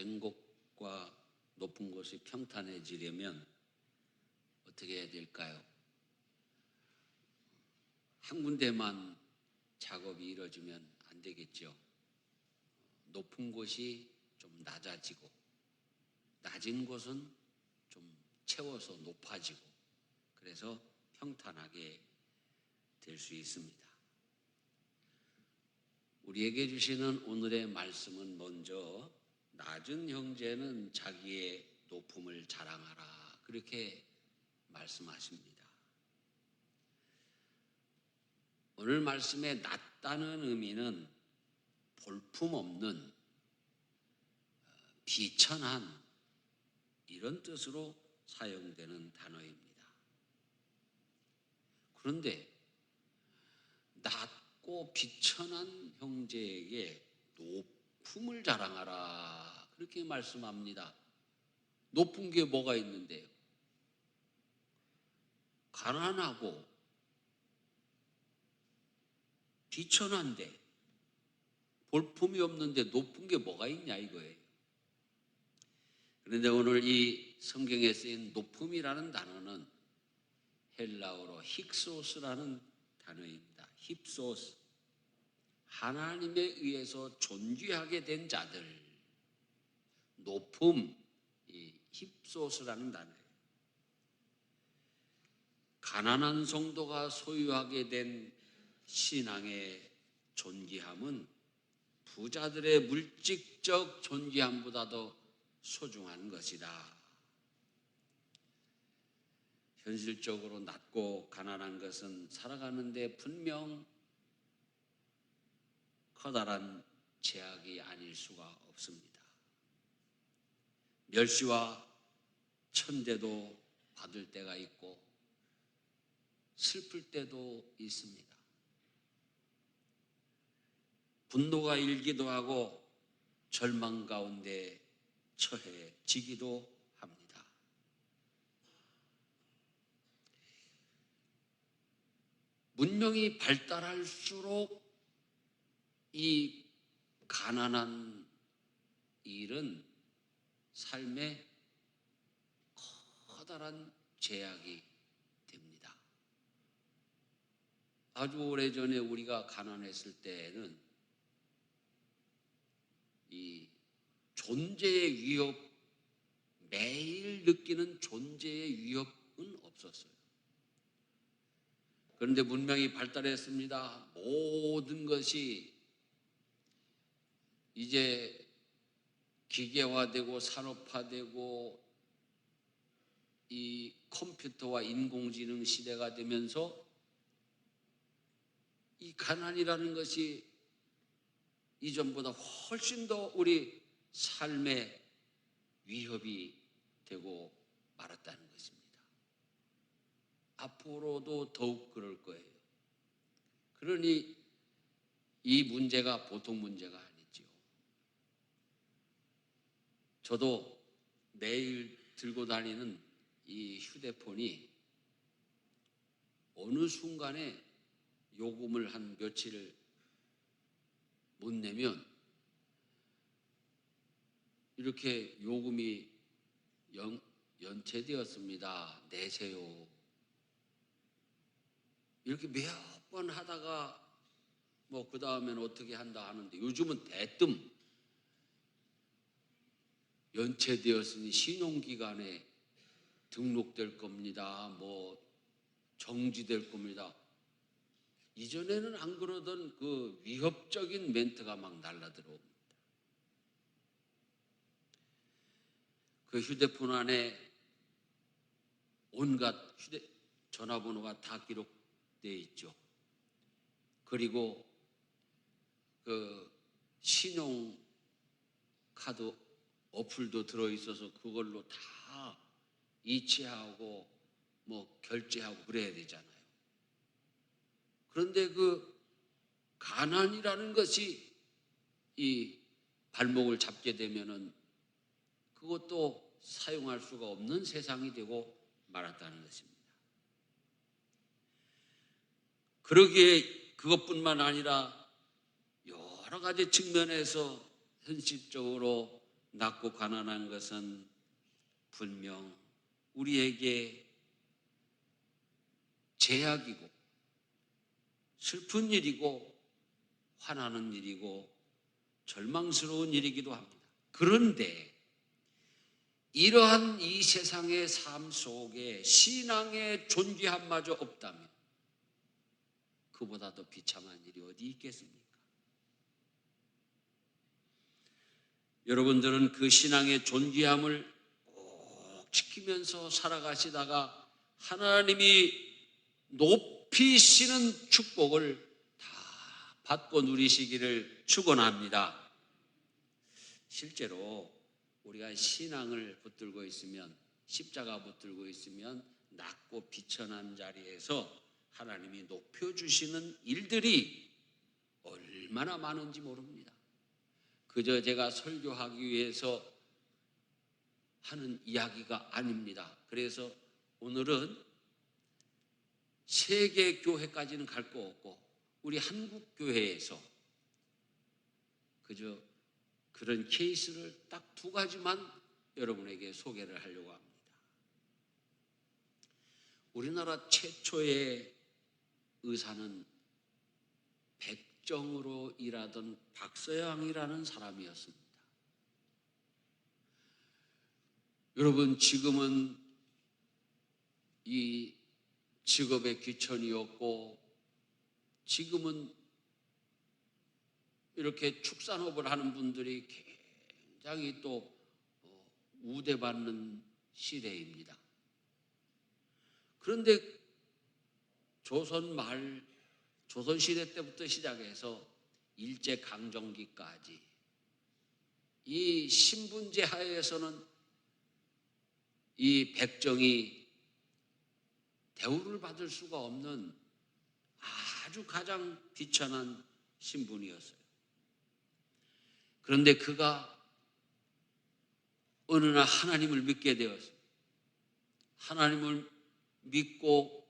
낮은 곳과 높은 곳이 평탄해지려면 어떻게 해야 될까요? 한 군데만 작업이 이루어지면 안 되겠죠. 높은 곳이 좀 낮아지고 낮은 곳은 좀 채워서 높아지고 그래서 평탄하게 될 수 있습니다. 우리에게 주시는 오늘의 말씀은 먼저 낮은 형제는 자기의 높음을 자랑하라 그렇게 말씀하십니다. 오늘 말씀의 낮다는 의미는 볼품없는 비천한 이런 뜻으로 사용되는 단어입니다. 그런데 낮고 비천한 형제에게 높음을 자랑하라 그렇게 말씀합니다. 높은 게 뭐가 있는데요? 가난하고 비천한데 볼품이 없는데 높은 게 뭐가 있냐 이거예요. 그런데 오늘 이 성경에 쓰인 높음이라는 단어는 헬라어로 힉소스라는 단어입니다. 힉소스, 하나님에 의해서 존귀하게 된 자들, 높음, 이 힉소스라는 단어예요. 가난한 성도가 소유하게 된 신앙의 존귀함은 부자들의 물질적 존귀함보다도 소중한 것이다. 현실적으로 낮고 가난한 것은 살아가는데 분명 커다란 제약이 아닐 수가 없습니다. 멸시와 천대도 받을 때가 있고 슬플 때도 있습니다. 분노가 일기도 하고 절망 가운데 처해지기도 합니다. 문명이 발달할수록 이 가난한 일은 삶에 커다란 제약이 됩니다. 아주 오래전에 우리가 가난했을 때에는 이 존재의 위협, 매일 느끼는 존재의 위협은 없었어요. 그런데 문명이 발달했습니다. 모든 것이 이제 기계화되고 산업화되고 이 컴퓨터와 인공지능 시대가 되면서 이 가난이라는 것이 이전보다 훨씬 더 우리 삶에 위협이 되고 말았다는 것입니다. 앞으로도 더욱 그럴 거예요. 그러니 이 문제가 보통 문제가 아니죠. 저도 매일 들고 다니는 이 휴대폰이 어느 순간에 요금을 한 며칠 못 내면 이렇게 요금이 연체되었습니다. 내세요. 이렇게 몇 번 하다가 뭐 그 다음에는 어떻게 한다 하는데 요즘은 대뜸 연체되었으니 신용기관에 등록될 겁니다. 뭐 정지될 겁니다. 이전에는 안 그러던 그 위협적인 멘트가 막 날라들어옵니다. 그 휴대폰 안에 온갖 전화번호가 다 기록되어 있죠. 그리고 그 신용카드 어플도 들어있어서 그걸로 다 이체하고 뭐 결제하고 그래야 되잖아요. 그런데 그 가난이라는 것이 이 발목을 잡게 되면은 그것도 사용할 수가 없는 세상이 되고 말았다는 것입니다. 그러기에 그것뿐만 아니라 여러 가지 측면에서 현실적으로 낮고 가난한 것은 분명 우리에게 제약이고 슬픈 일이고 화나는 일이고 절망스러운 일이기도 합니다. 그런데 이러한 이 세상의 삶 속에 신앙의 존귀함마저 없다면 그보다 더 비참한 일이 어디 있겠습니까? 여러분들은 그 신앙의 존귀함을 꼭 지키면서 살아가시다가 하나님이 높이시는 축복을 다 받고 누리시기를 축원합니다. 실제로 우리가 신앙을 붙들고 있으면, 십자가 붙들고 있으면 낮고 비천한 자리에서 하나님이 높여주시는 일들이 얼마나 많은지 모릅니다. 그저 제가 설교하기 위해서 하는 이야기가 아닙니다. 그래서 오늘은 세계 교회까지는 갈 거 없고 우리 한국 교회에서 그저 그런 케이스를 딱 2가지만 여러분에게 소개를 하려고 합니다. 우리나라 최초의 의사는 백정으로 일하던 박서양이라는 사람이었습니다. 여러분, 지금은 이 직업의 귀천이었고 지금은 이렇게 축산업을 하는 분들이 굉장히 또 우대받는 시대입니다. 그런데 조선시대 때부터 시작해서 일제강점기까지 이 신분제 하에서는 이 백정이 대우를 받을 수가 없는 아주 가장 비천한 신분이었어요. 그런데 그가 어느 날 하나님을 믿게 되었어요. 하나님을 믿고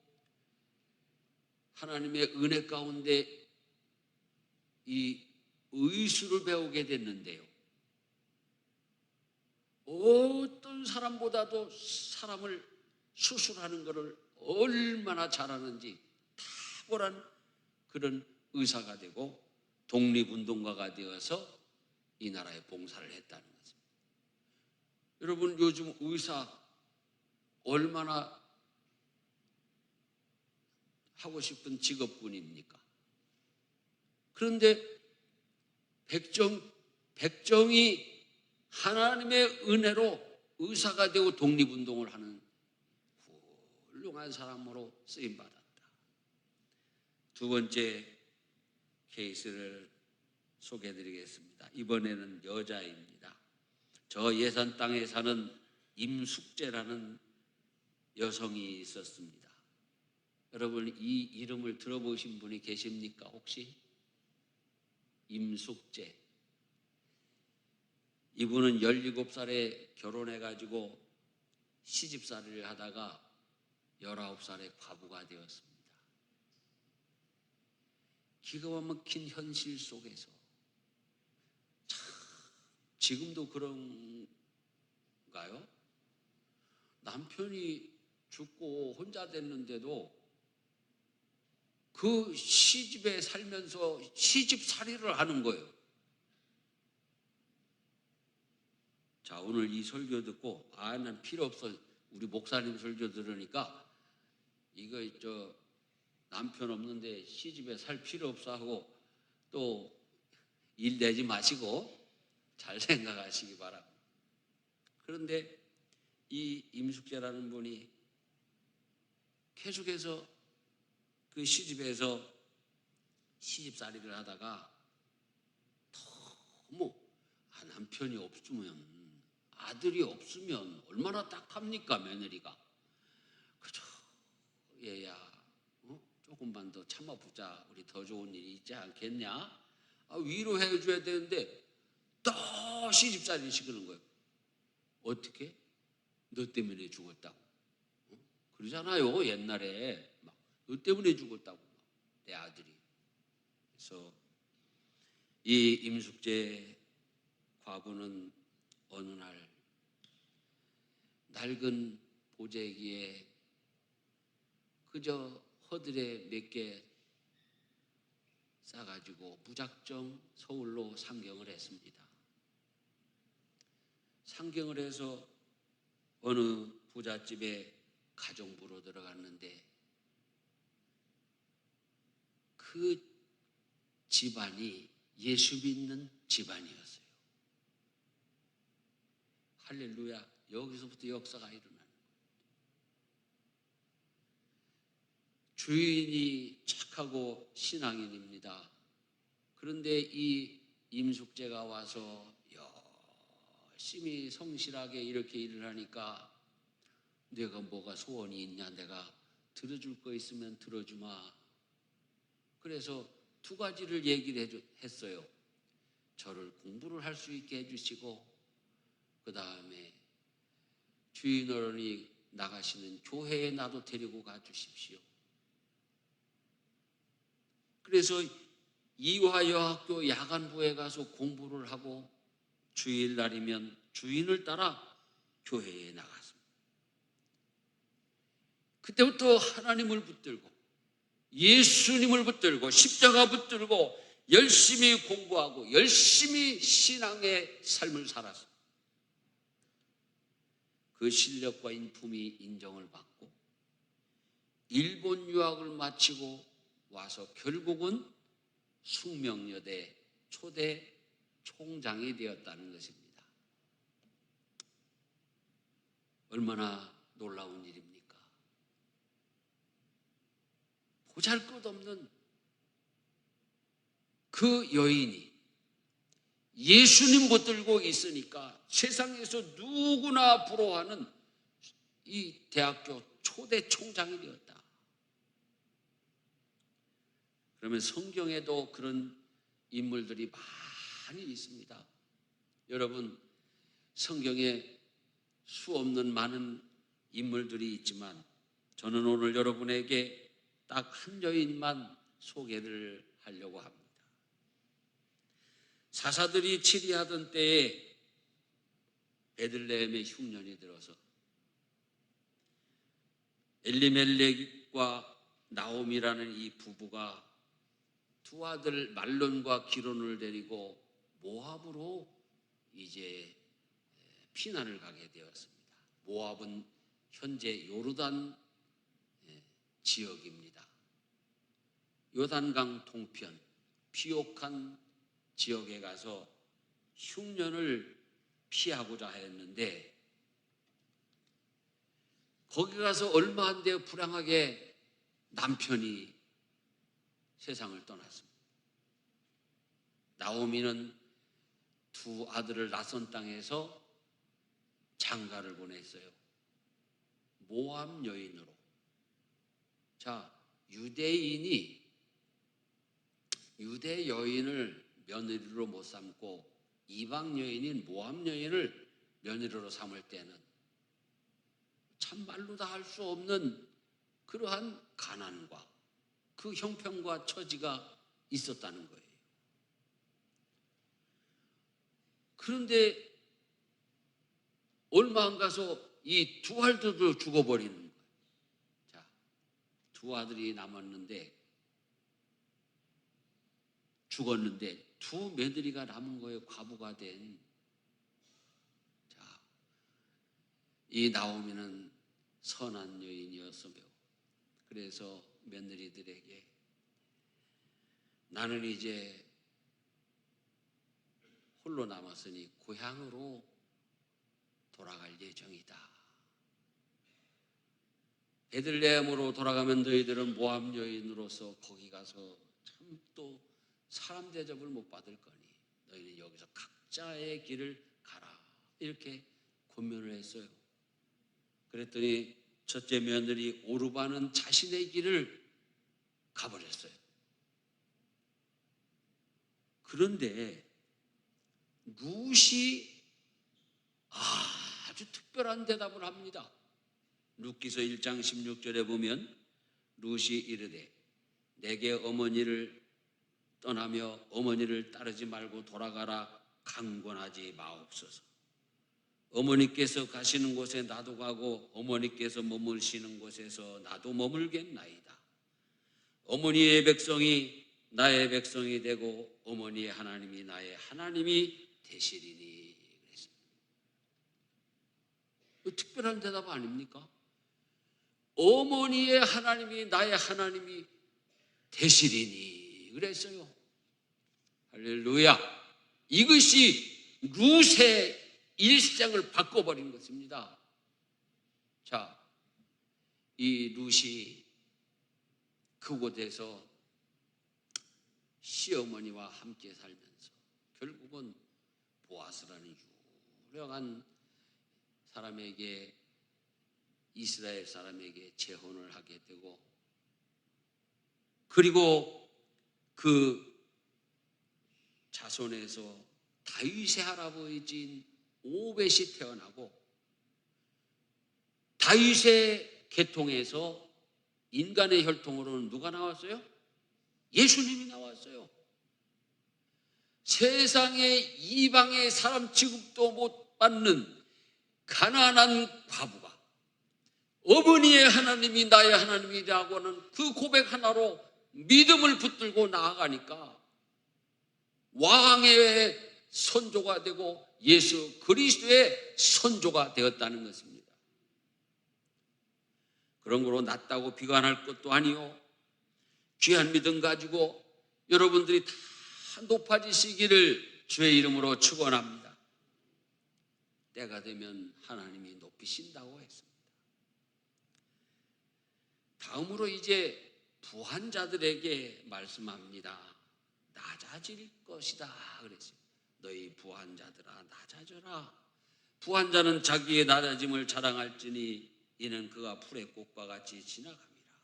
하나님의 은혜 가운데 이 의술을 배우게 됐는데요. 어떤 사람보다도 사람을 수술하는 것을 얼마나 잘하는지 탁월한 그런 의사가 되고 독립운동가가 되어서 이 나라에 봉사를 했다는 것입니다. 여러분, 요즘 의사 얼마나 하고 싶은 직업군입니까? 그런데 백정이 하나님의 은혜로 의사가 되고 독립운동을 하는 훌륭한 사람으로 쓰임받았다. 2번째 케이스를 소개해드리겠습니다. 이번에는 여자입니다. 저 예산 땅에 사는 임숙재라는 여성이 있었습니다. 여러분, 이 이름을 들어보신 분이 계십니까 혹시? 임숙재. 이분은 17살에 결혼해가지고 시집살이를 하다가 19살에 과부가 되었습니다. 기가 막힌 현실 속에서 참, 지금도 그런가요? 남편이 죽고 혼자 됐는데도 그 시집에 살면서 시집살이를 하는 거예요. 자, 오늘 이 설교 듣고 난 필요 없어. 우리 목사님 설교 들으니까 이거 남편 없는데 시집에 살 필요 없어 하고 또 일 내지 마시고 잘 생각하시기 바랍니다. 그런데 이 임숙재라는 분이 계속해서 그 시집에서 시집살이를 하다가 너무 남편이 없으면, 아들이 없으면 얼마나 딱합니까, 며느리가. 그죠? 얘야, 조금만 더 참아보자. 우리 더 좋은 일이 있지 않겠냐? 위로해 줘야 되는데 또 시집살이 시키는 거예요. 어떻게? 너 때문에 죽었다고. 그러잖아요, 옛날에. 너 때문에 죽었다고, 내 아들이. 그래서 이 임숙재 과부는 어느 낡은 보재기에 그저 허들에 몇 개 싸가지고 무작정 서울로 상경을 했습니다. 상경을 해서 어느 부잣집에 가정부로 들어갔는데 그 집안이 예수 믿는 집안이었어요. 할렐루야. 여기서부터 역사가 일어나는 거예요. 주인이 착하고 신앙인입니다. 그런데 이 임숙재가 와서 열심히 성실하게 이렇게 일을 하니까 내가 뭐가 소원이 있냐, 내가 들어줄 거 있으면 들어주마. 그래서 두 가지를 얘기를 했어요. 저를 공부를 할 수 있게 해주시고, 그 다음에 주인 어른이 나가시는 교회에 나도 데리고 가주십시오. 그래서 이화여학교 야간부에 가서 공부를 하고 주일날이면 주인을 따라 교회에 나갔습니다. 그때부터 하나님을 붙들고 예수님을 붙들고 십자가 붙들고 열심히 공부하고 열심히 신앙의 삶을 살았습니다. 그 실력과 인품이 인정을 받고 일본 유학을 마치고 와서 결국은 숙명여대 초대 총장이 되었다는 것입니다. 얼마나 놀라운 일입니까? 보잘것없는 그 여인이 예수님 붙들고 있으니까 세상에서 누구나 부러워하는 이 대학교 초대 총장이 되었다. 그러면 성경에도 그런 인물들이 많이 있습니다. 여러분, 성경에 수없는 많은 인물들이 있지만 저는 오늘 여러분에게 딱 한 여인만 소개를 하려고 합니다. 사사들이 치리하던 때에 베들레헴의 흉년이 들어서 엘리멜렉과 나옴이라는 이 부부가 두 아들 말론과 기론을 데리고 모압으로 이제 피난을 가게 되었습니다. 모압은 현재 요르단 지역입니다. 요단강 동편 비옥한 지역에 가서 흉년을 피하고자 했는데 거기 가서 얼마 안 되어 불행하게 남편이 세상을 떠났습니다. 나오미는 두 아들을 낯선 땅에서 장가를 보냈어요. 모압 여인으로. 자, 유대 여인을 며느리로 못 삼고 이방 여인인 모압 여인을 며느리로 삼을 때는 참말로 다 할 수 없는 그러한 가난과 그 형편과 처지가 있었다는 거예요. 그런데 얼마 안 가서 이 두 아들도 죽어버리는 거예요. 자, 두 아들이 남았는데 죽었는데 두 며느리가 남은 거예요. 과부가 된. 자, 이 나오미는 선한 여인이었으며 그래서 며느리들에게 나는 이제 홀로 남았으니 고향으로 돌아갈 예정이다. 베들레헴으로 돌아가면 너희들은 모압 여인으로서 거기 가서 참 또 사람 대접을 못 받을 거니 너희는 여기서 각자의 길을 가라. 이렇게 권면을 했어요. 그랬더니 첫째 며느리 오르바는 자신의 길을 가버렸어요. 그런데 룻이 아주 특별한 대답을 합니다. 룻기서 1장 16절에 보면 룻이 이르되 내게 어머니를 떠나며 어머니를 따르지 말고 돌아가라 강권하지 마옵소서. 어머니께서 가시는 곳에 나도 가고 어머니께서 머무시는 곳에서 나도 머물겠나이다. 어머니의 백성이 나의 백성이 되고 어머니의 하나님이 나의 하나님이 되시리니. 특별한 대답 아닙니까? 어머니의 하나님이 나의 하나님이 되시리니 그랬어요. 할렐루야. 이것이 룻의 일생을 바꿔버린 것입니다. 자, 이 룻이 그곳에서 시어머니와 함께 살면서 결국은 보아스라는 유명한 사람에게, 이스라엘 사람에게 재혼을 하게 되고, 그리고 그 자손에서 다윗의 할아버지인 오벳이 태어나고, 다윗의 계통에서 인간의 혈통으로는 누가 나왔어요? 예수님이 나왔어요. 세상에 이방의 사람 취급도 못 받는 가난한 과부가 어머니의 하나님이 나의 하나님이라고 하는 그 고백 하나로 믿음을 붙들고 나아가니까 왕의 선조가 되고 예수 그리스도의 선조가 되었다는 것입니다. 그런 거로 낮다고 비관할 것도 아니요, 귀한 믿음 가지고 여러분들이 다 높아지시기를 주의 이름으로 축원합니다. 때가 되면 하나님이 높이신다고 했습니다. 다음으로 이제 부한 자들에게 말씀합니다. 낮아질 것이다 그랬어요. 너희 부한 자들아 낮아져라. 부한 자는 자기의 낮아짐을 자랑할지니 이는 그가 풀의 꽃과 같이 지나갑니다.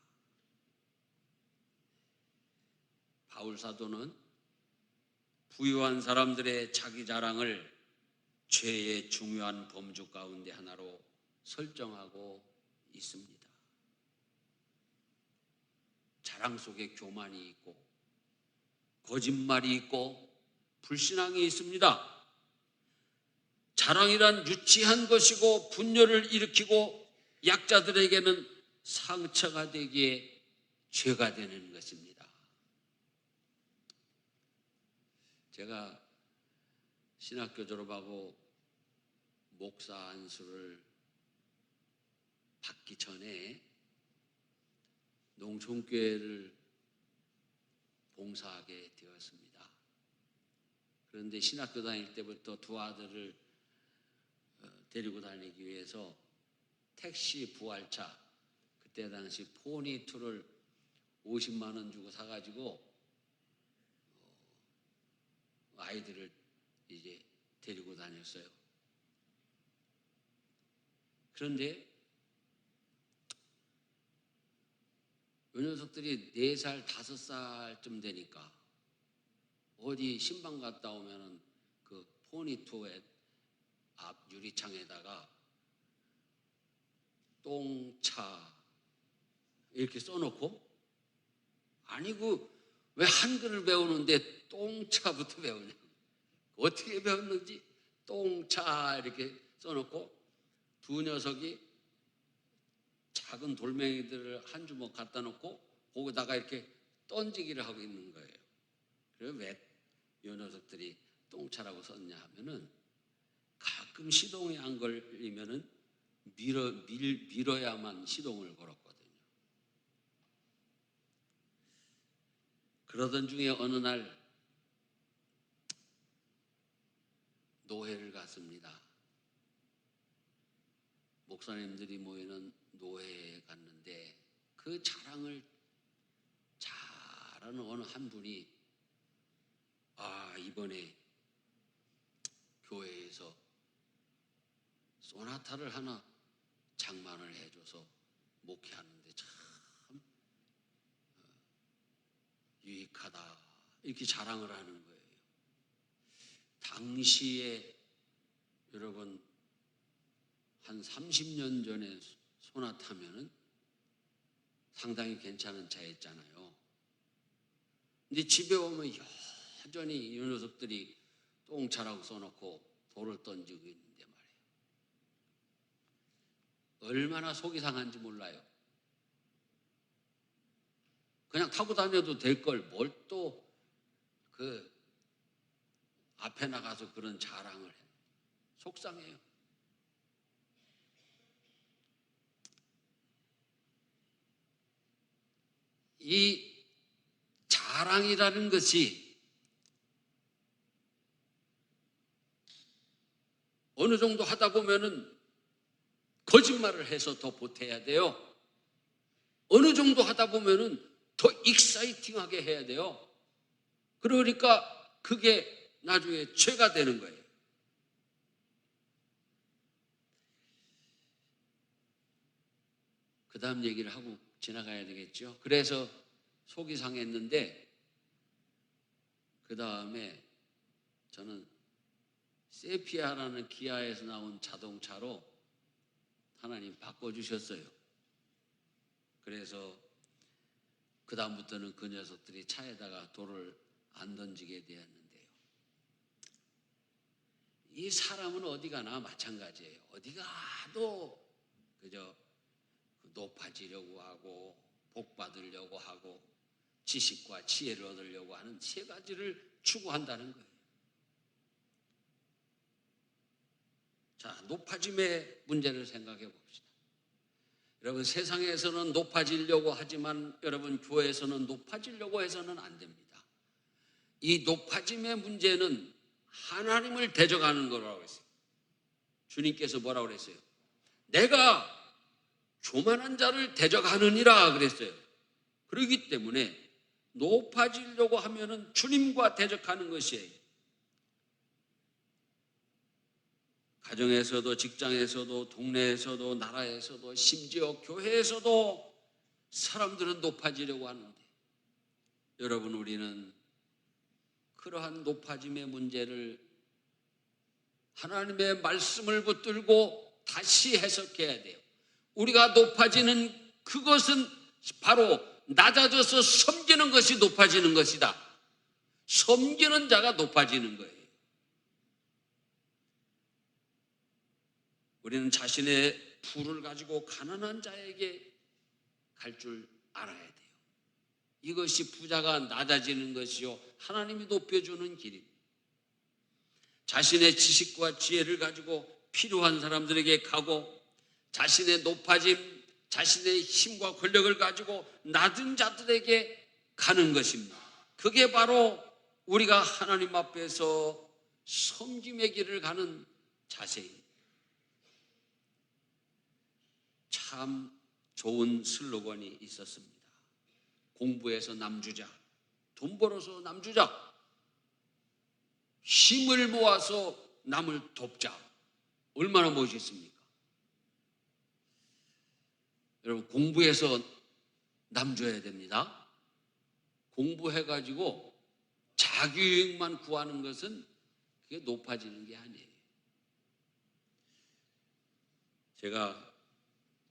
바울 사도는 부유한 사람들의 자기 자랑을 죄의 중요한 범주 가운데 하나로 설정하고 있습니다. 자랑 속에 교만이 있고 거짓말이 있고 불신앙이 있습니다. 자랑이란 유치한 것이고 분열을 일으키고 약자들에게는 상처가 되기에 죄가 되는 것입니다. 제가 신학교 졸업하고 목사 안수를 받기 전에 농촌교회를 봉사하게 되었습니다. 그런데 신학교 다닐 때부터 두 아들을 데리고 다니기 위해서 택시 부활차, 그때 당시 포니2를 50만 원 주고 사가지고 아이들을 이제 데리고 다녔어요. 그런데 요 녀석들이 4살, 5살쯤 되니까 어디 신방 갔다 오면은 그 포니2의 앞 유리창에다가 똥차 이렇게 써놓고, 아니 왜 한글을 배우는데 똥차부터 배우냐, 어떻게 배웠는지 똥차 이렇게 써놓고 두 녀석이 작은 돌멩이들을 한 주먹 갖다 놓고 거기다가 이렇게 던지기를 하고 있는 거예요. 그래서 왜 이 녀석들이 똥차라고 썼냐 하면은 가끔 시동이 안 걸리면은 밀어야만 시동을 걸었거든요. 그러던 중에 어느 날 노회를 갔습니다. 목사님들이 모이는 노회에 갔는데 그 자랑을 잘하는 어느 한 분이 이번에 교회에서 소나타를 하나 장만을 해줘서 목회하는데 참 유익하다 이렇게 자랑을 하는 거예요. 당시에 여러분 한 30년 전에 소나타면은 상당히 괜찮은 차였잖아요. 근데 집에 오면 여전히 이 녀석들이 똥차라고 써놓고 돌을 던지고 있는데 말이에요. 얼마나 속이 상한지 몰라요. 그냥 타고 다녀도 될 걸 뭘 또 그 앞에 나가서 그런 자랑을 해. 속상해요. 이 자랑이라는 것이 어느 정도 하다 보면은 거짓말을 해서 더 보태야 돼요. 어느 정도 하다 보면은 더 익사이팅하게 해야 돼요. 그러니까 그게 나중에 죄가 되는 거예요. 그 다음 얘기를 하고 지나가야 되겠죠. 그래서 속이 상했는데 그 다음에 저는 세피아라는 기아에서 나온 자동차로 하나님 바꿔주셨어요. 그래서 그 다음부터는 그 녀석들이 차에다가 돌을 안 던지게 되었는데요. 이 사람은 어디 가나 마찬가지예요. 어디 가도 그저 높아지려고 하고 복 받으려고 하고 지식과 지혜를 얻으려고 하는 세 가지를 추구한다는 거예요. 자, 높아짐의 문제를 생각해 봅시다. 여러분, 세상에서는 높아지려고 하지만 여러분 교회에서는 높아지려고 해서는 안 됩니다. 이 높아짐의 문제는 하나님을 대적하는 거라고 했어요. 주님께서 뭐라고 그랬어요? 내가 교만한 자를 대적하느니라 그랬어요. 그렇기 때문에 높아지려고 하면은 주님과 대적하는 것이에요. 가정에서도 직장에서도 동네에서도 나라에서도 심지어 교회에서도 사람들은 높아지려고 하는데 여러분 우리는 그러한 높아짐의 문제를 하나님의 말씀을 붙들고 다시 해석해야 돼요. 우리가 높아지는 그것은 바로 낮아져서 섬기는 것이 높아지는 것이다. 섬기는 자가 높아지는 거예요. 우리는 자신의 부를 가지고 가난한 자에게 갈 줄 알아야 돼요. 이것이 부자가 낮아지는 것이요 하나님이 높여주는 길입니다. 자신의 지식과 지혜를 가지고 필요한 사람들에게 가고 자신의 높아짐, 자신의 힘과 권력을 가지고 낮은 자들에게 가는 것입니다. 그게 바로 우리가 하나님 앞에서 섬김의 길을 가는 자세입니다. 참 좋은 슬로건이 있었습니다. 공부해서 남주자, 돈 벌어서 남주자, 힘을 모아서 남을 돕자. 얼마나 멋있습니까? 여러분 공부해서 남줘야 됩니다. 공부해가지고 자기유익만 구하는 것은 그게 높아지는 게 아니에요. 제가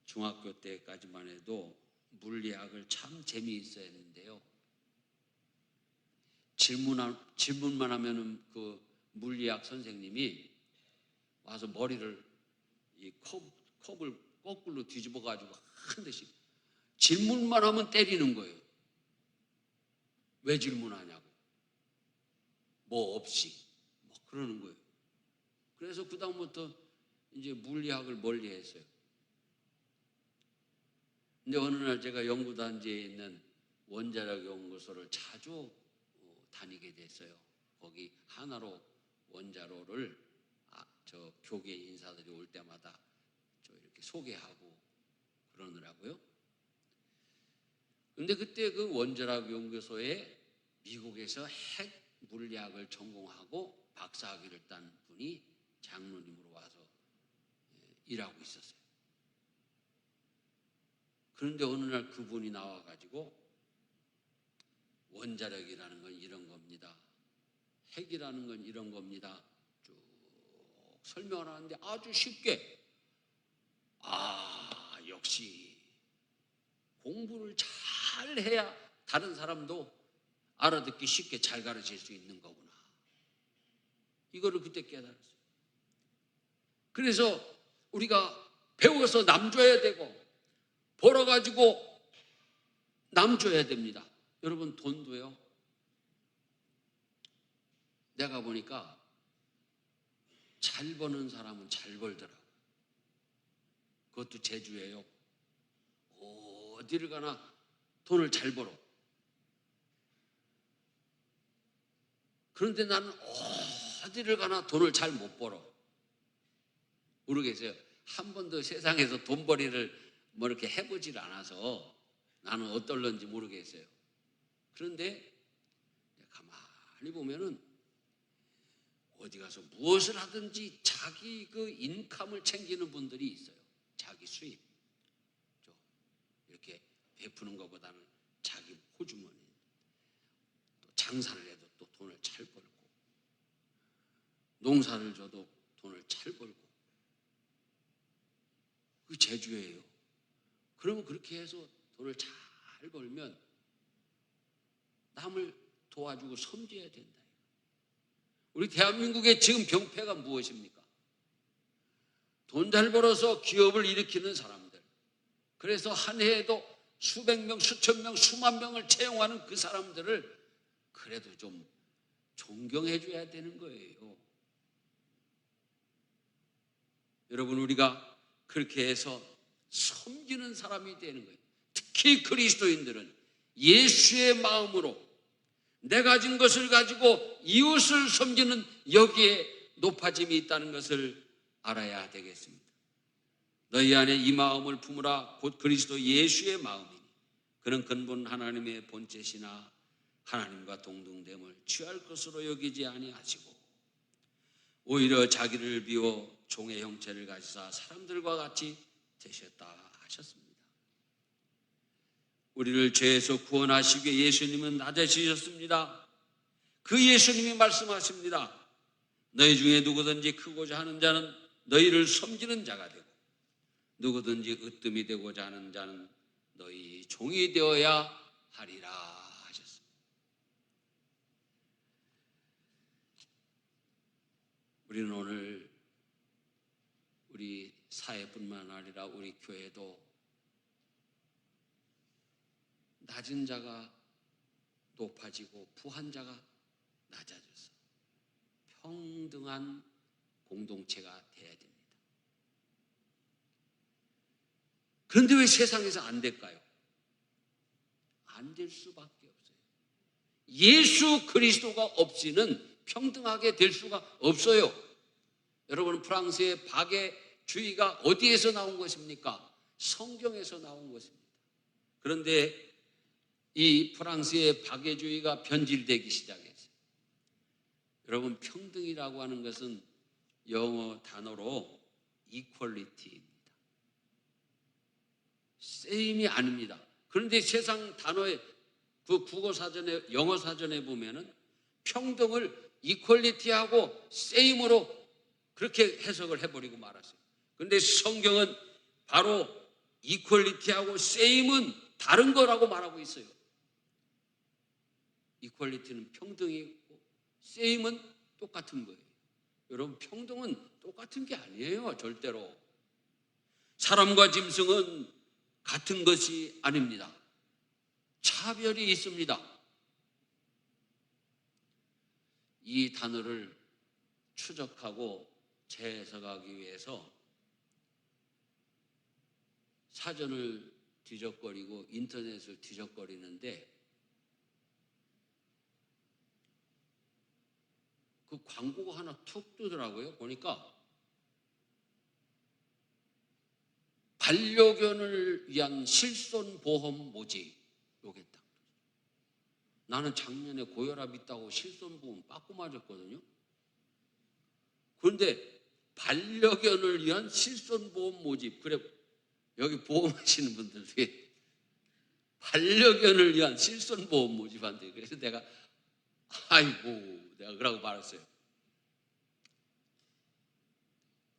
중학교 때까지만 해도 물리학을 참 재미있어 했는데요. 질문만 하면은 그 물리학 선생님이 와서 머리를 이 컵을 거꾸로 뒤집어 가지고 한 대씩 질문만 하면 때리는 거예요. 왜 질문하냐고. 뭐 없이 뭐 그러는 거예요. 그래서 그 다음부터 이제 물리학을 멀리했어요. 근데 어느 날 제가 연구단지에 있는 원자력 연구소를 자주 다니게 됐어요. 거기 하나로 원자로를 저 교계 인사들이 올 때마다 저 이렇게 소개하고 그러느라고요. 근데 그때 그 원자력 연구소에 미국에서 핵 물리학을 전공하고 박사학위를 딴 분이 장로님으로 와서 일하고 있었어요. 그런데 어느 날 그분이 나와가지고 원자력이라는 건 이런 겁니다. 핵이라는 건 이런 겁니다. 쭉 설명을 하는데 아주 쉽게 역시 공부를 잘 해야 다른 사람도 알아듣기 쉽게 잘 가르칠 수 있는 거구나. 이거를 그때 깨달았어요. 그래서 우리가 배워서 남 줘야 되고 벌어가지고 남 줘야 됩니다. 여러분, 돈도요, 내가 보니까 잘 버는 사람은 잘 벌더라고. 그것도 재주예요. 어디를 가나 돈을 잘 벌어. 그런데 나는 어디를 가나 돈을 잘 못 벌어. 모르겠어요. 한 번도 세상에서 돈벌이를 뭐 이렇게 해보질 않아서 나는 어떨런지 모르겠어요. 그런데 가만히 보면은 어디 가서 무엇을 하든지 자기 그 인컴을 챙기는 분들이 있어요. 자기 수입 이렇게 베푸는 것보다는 자기 호주머니, 또 장사를 해도 또 돈을 잘 벌고, 농사를 져도 돈을 잘 벌고, 그 재주예요. 그러면 그렇게 해서 돈을 잘 벌면 남을 도와주고 섬겨야 된다. 우리 대한민국의 지금 병폐가 무엇입니까? 돈 잘 벌어서 기업을 일으키는 사람들, 그래서 한 해에도 수백 명, 수천 명, 수만 명을 채용하는 그 사람들을 그래도 좀 존경해 줘야 되는 거예요. 여러분, 우리가 그렇게 해서 섬기는 사람이 되는 거예요. 특히 그리스도인들은 예수의 마음으로 내 가진 것을 가지고 이웃을 섬기는 여기에 높아짐이 있다는 것을 알아야 되겠습니다. 너희 안에 이 마음을 품으라. 곧 그리스도 예수의 마음이니 그는 근본 하나님의 본체시나 하나님과 동등됨을 취할 것으로 여기지 아니하시고 오히려 자기를 비워 종의 형체를 가지사 사람들과 같이 되셨다 하셨습니다. 우리를 죄에서 구원하시기 위해 예수님은 낮아지셨습니다. 그 예수님이 말씀하십니다. 너희 중에 누구든지 크고자 하는 자는 너희를 섬기는 자가 되고 누구든지 으뜸이 되고자 하는 자는 너희 종이 되어야 하리라 하셨습니다. 우리는 오늘 우리 사회뿐만 아니라 우리 교회도 낮은 자가 높아지고 부한 자가 낮아져서 평등한 공동체가 돼야 됩니다. 그런데 왜 세상에서 안 될까요? 안 될 수밖에 없어요. 예수 그리스도가 없이는 평등하게 될 수가 없어요. 여러분, 프랑스의 박애주의가 어디에서 나온 것입니까? 성경에서 나온 것입니다. 그런데 이 프랑스의 박애주의가 변질되기 시작했어요. 여러분, 평등이라고 하는 것은 영어 단어로 equality입니다. same이 아닙니다. 그런데 세상 단어의 그 국어 사전에, 영어 사전에 보면은 평등을 equality하고 same으로 그렇게 해석을 해버리고 말았어요. 그런데 성경은 바로 equality하고 same은 다른 거라고 말하고 있어요. equality는 평등이고 same은 똑같은 거예요. 여러분, 평등은 똑같은 게 아니에요. 절대로. 사람과 짐승은 같은 것이 아닙니다. 차별이 있습니다. 이 단어를 추적하고 재해석하기 위해서 사전을 뒤적거리고 인터넷을 뒤적거리는데 그 광고가 하나 툭 뜨더라고요. 보니까 반려견을 위한 실손보험 모집, 요게 딱. 나는 작년에 고혈압 있다고 실손보험 빠꾸 맞았거든요. 그런데 반려견을 위한 실손보험 모집, 그래, 여기 보험하시는 분들 중에 반려견을 위한 실손보험 모집한대. 그래서 내가 내가 그러고 말았어요.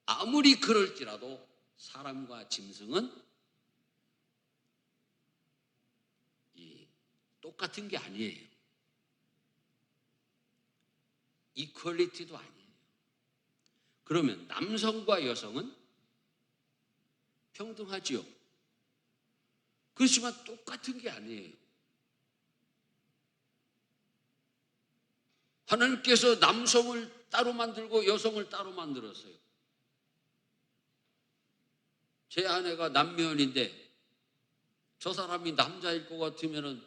아무리 그럴지라도 사람과 짐승은 똑같은 게 아니에요. 이퀄리티도 아니에요. 그러면 남성과 여성은 평등하지요. 그렇지만 똑같은 게 아니에요. 하나님께서 남성을 따로 만들고 여성을 따로 만들었어요. 제 아내가 남면인데 저 사람이 남자일 것 같으면은,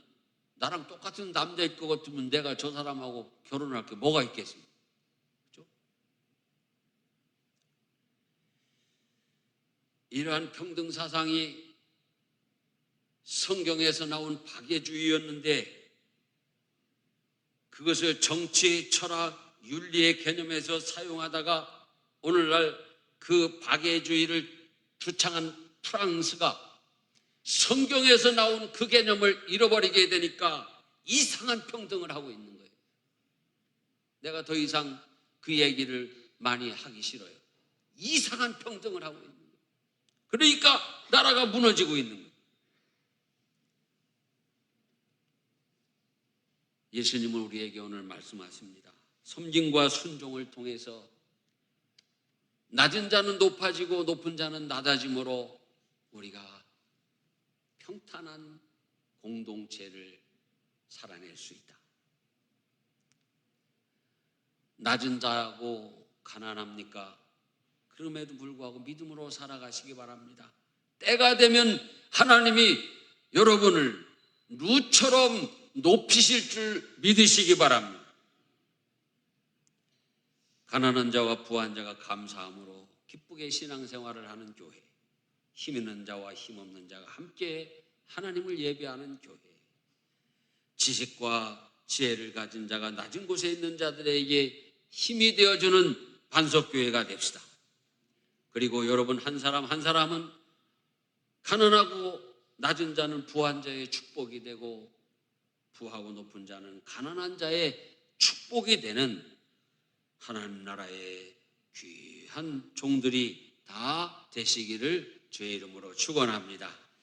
나랑 똑같은 남자일 것 같으면 내가 저 사람하고 결혼할 게 뭐가 있겠습니까? 그렇죠? 이러한 평등 사상이 성경에서 나온 박애주의였는데, 그것을 정치, 철학, 윤리의 개념에서 사용하다가 오늘날 그 박애주의를 주창한 프랑스가 성경에서 나온 그 개념을 잃어버리게 되니까 이상한 평등을 하고 있는 거예요. 내가 더 이상 그 얘기를 많이 하기 싫어요. 이상한 평등을 하고 있는 거예요. 그러니까 나라가 무너지고 있는 거예요. 예수님은 우리에게 오늘 말씀하십니다. 섬김과 순종을 통해서 낮은 자는 높아지고 높은 자는 낮아짐으로 우리가 평탄한 공동체를 살아낼 수 있다. 낮은 자고 가난합니까? 그럼에도 불구하고 믿음으로 살아가시기 바랍니다. 때가 되면 하나님이 여러분을 루처럼 높이실 줄 믿으시기 바랍니다. 가난한 자와 부한 자가 감사함으로 기쁘게 신앙생활을 하는 교회, 힘 있는 자와 힘 없는 자가 함께 하나님을 예배하는 교회, 지식과 지혜를 가진 자가 낮은 곳에 있는 자들에게 힘이 되어주는 반석교회가 됩시다. 그리고 여러분 한 사람 한 사람은 가난하고 낮은 자는 부한 자의 축복이 되고, 부하고 높은 자는 가난한 자의 축복이 되는 하나님 나라의 귀한 종들이 다 되시기를 주의 이름으로 축원합니다.